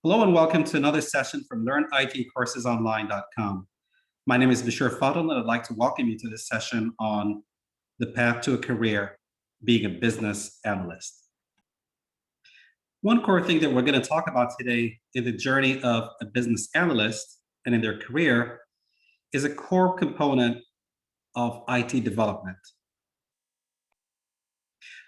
Hello and welcome to another session from LearnITCoursesOnline.com. My name is Bashir Fadl, and I'd like to welcome you to this session on the path to a career being a business analyst. One core thing that we're going to talk about today in the journey of a business analyst and in their career is a core component of IT development.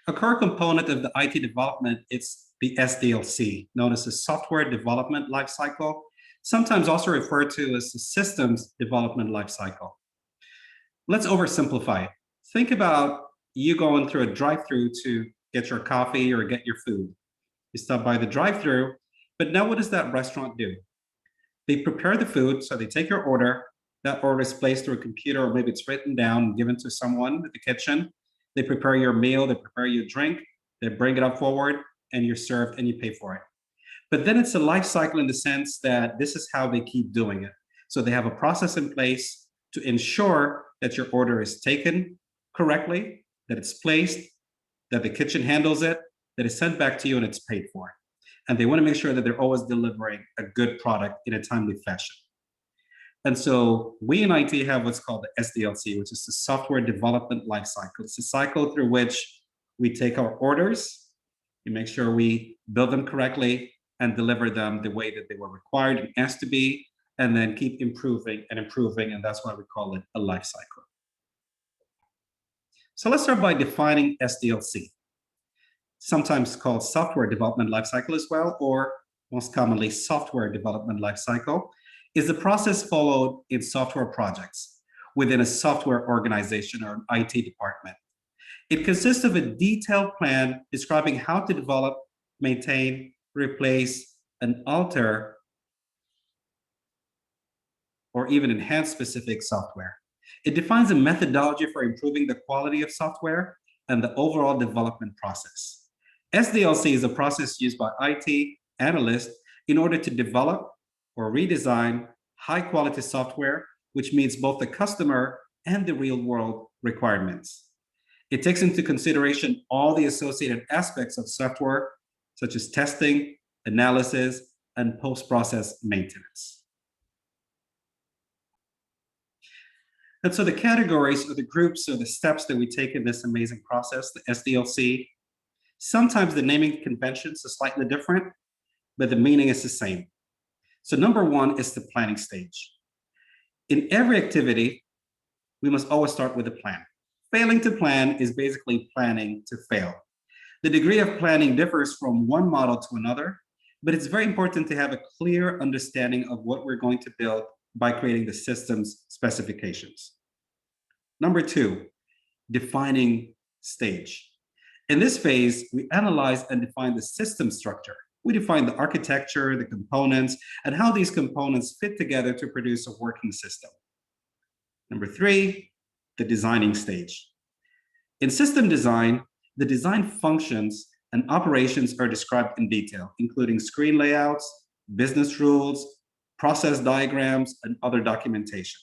A core component of the IT development is the SDLC, known as the Software Development Lifecycle, sometimes also referred to as the Systems Development Lifecycle. Let's oversimplify it. Think about you going through a drive-through to get your coffee or get your food. You stop by the drive-through, but now what does that restaurant do? They prepare the food, so they take your order. That order is placed through a computer, or maybe it's written down and given to someone at the kitchen. They prepare your meal, they prepare your drink, they bring it up forward, and you're served and you pay for it. But then it's a life cycle in the sense that this is how they keep doing it. So they have a process in place to ensure that your order is taken correctly, that it's placed, that the kitchen handles it, that it's sent back to you and it's paid for. And they want to make sure that they're always delivering a good product in a timely fashion. And so we in IT have what's called the SDLC, which is the Software Development Lifecycle. It's a cycle through which we take our orders, we make sure we build them correctly and deliver them the way that they were required and asked to be, and then keep improving, and that's why we call it a life cycle. So let's start by defining SDLC, sometimes called Software Development Lifecycle as well, or most commonly Software Development Lifecycle, is the process followed in software projects within a software organization or an IT department. It consists of a detailed plan describing how to develop, maintain, replace, and alter, or even enhance specific software. It defines a methodology for improving the quality of software and the overall development process. SDLC is a process used by IT analysts in order to develop or redesign high-quality software, which meets both the customer and the real-world requirements. It takes into consideration all the associated aspects of software, such as testing, analysis, and post-process maintenance. And so the categories or the groups or the steps that we take in this amazing process, the SDLC, sometimes the naming conventions are slightly different, but the meaning is the same. So number one is the planning stage. In every activity, we must always start with a plan. Failing to plan is basically planning to fail. The degree of planning differs from one model to another, but it's very important to have a clear understanding of what we're going to build by creating the system's specifications. Number two, defining stage. In this phase, we analyze and define the system structure. We define the architecture, the components, and how these components fit together to produce a working system. Number three, the designing stage. In system design, the design functions and operations are described in detail, including screen layouts, business rules, process diagrams, and other documentation.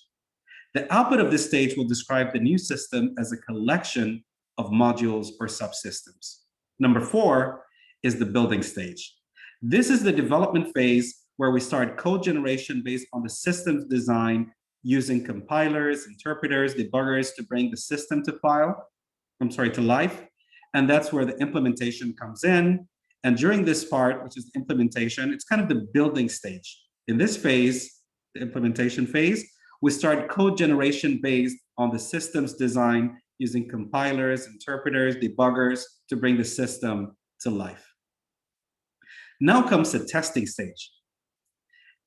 The output of this stage will describe the new system as a collection of modules or subsystems. Number four is the building stage. This is the development phase where we start code generation based on the system's design using compilers, interpreters, debuggers to bring the system to life. And that's where the implementation comes in. And during this part, which is the implementation, it's kind of the building stage. In this phase, the implementation phase, we start code generation based on the system's design using compilers, interpreters, debuggers to bring the system to life. Now comes the testing stage.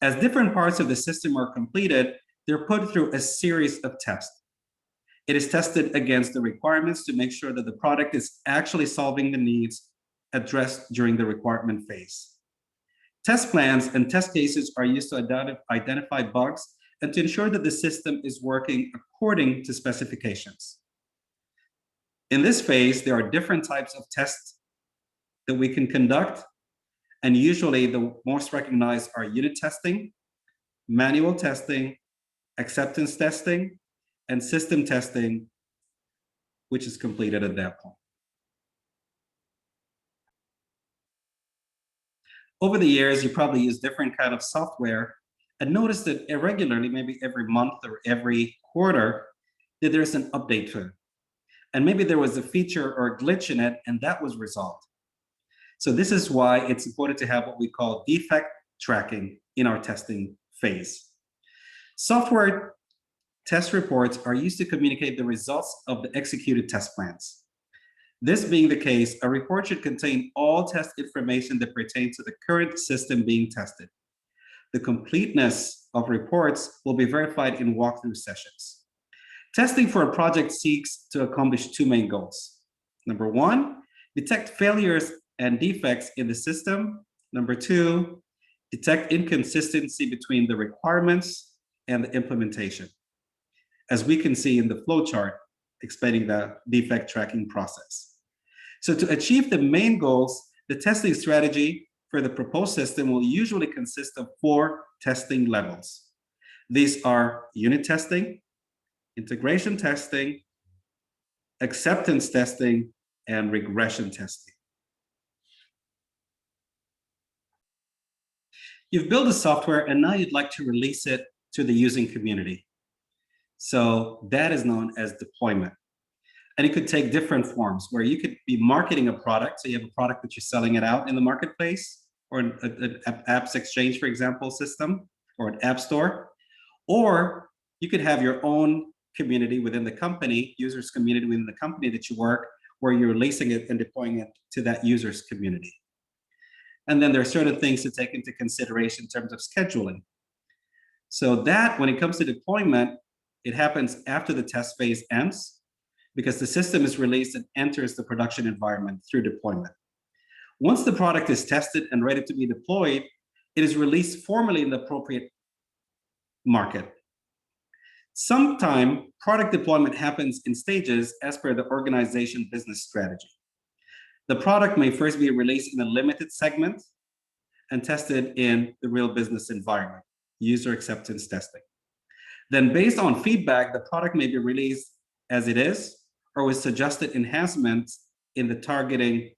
As different parts of the system are completed, they're put through a series of tests. It is tested against the requirements to make sure that the product is actually solving the needs addressed during the requirement phase. Test plans and test cases are used to identify bugs and to ensure that the system is working according to specifications. In this phase, there are different types of tests that we can conduct, and usually the most recognized are unit testing, manual testing, acceptance testing, and system testing, which is completed at that point. Over the years, you probably use different kind of software and notice that irregularly, maybe every month or every quarter, that there's an update to it. And maybe there was a feature or a glitch in it, and that was resolved. So this is why it's important to have what we call defect tracking in our testing phase. Software test reports are used to communicate the results of the executed test plans. This being the case, a report should contain all test information that pertains to the current system being tested. The completeness of reports will be verified in walkthrough sessions. Testing for a project seeks to accomplish two main goals. Number one, detect failures and defects in the system. Number two, detect inconsistency between the requirements and the implementation, as we can see in the flow chart explaining the defect tracking process. So to achieve the main goals, the testing strategy for the proposed system will usually consist of 4 testing levels. These are unit testing, integration testing, acceptance testing, and regression testing. You've built a software and now you'd like to release it to the using community. So that is known as deployment. And it could take different forms where you could be marketing a product. So you have a product that you're selling it out in the marketplace or an apps exchange, for example, system or an app store. Or you could have your own community within the company, users community within the company that you work, where you're releasing it and deploying it to that user's community. And then there are certain things to take into consideration in terms of scheduling. So that when it comes to deployment, it happens after the test phase ends, because the system is released and enters the production environment through deployment. Once the product is tested and ready to be deployed, it is released formally in the appropriate market. Sometime product deployment happens in stages as per the organization business strategy. The product may first be released in a limited segment and tested in the real business environment, user acceptance testing. Then based on feedback, the product may be released as it is, or with suggested enhancements in the targeting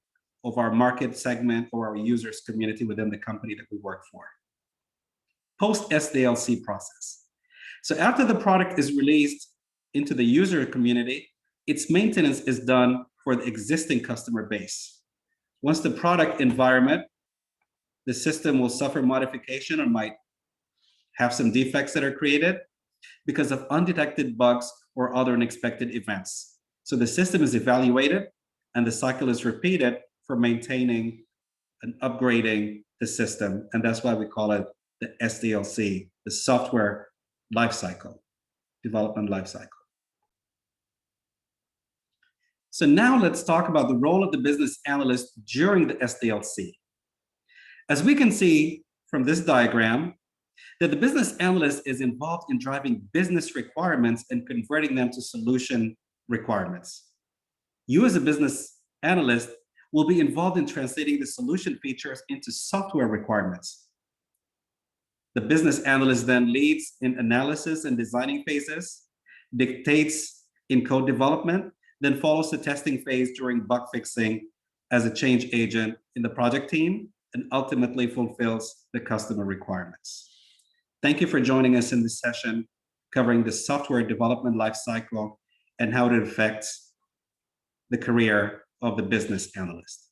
of our market segment or our users community within the company that we work for. Post SDLC process. So after the product is released into the user community, its maintenance is done for the existing customer base. Once the product environment, the system will suffer modification or might have some defects that are created because of undetected bugs or other unexpected events. So the system is evaluated and the cycle is repeated for maintaining and upgrading the system. And that's why we call it the SDLC, the software lifecycle, development lifecycle. So now let's talk about the role of the business analyst during the SDLC. As we can see from this diagram, that the business analyst is involved in driving business requirements and converting them to solution requirements. You as a business analyst will be involved in translating the solution features into software requirements. The business analyst then leads in analysis and designing phases, dictates in code development, then follows the testing phase during bug fixing as a change agent in the project team, and ultimately fulfills the customer requirements. Thank you for joining us in this session covering the software development lifecycle and how it affects the career of the business analyst.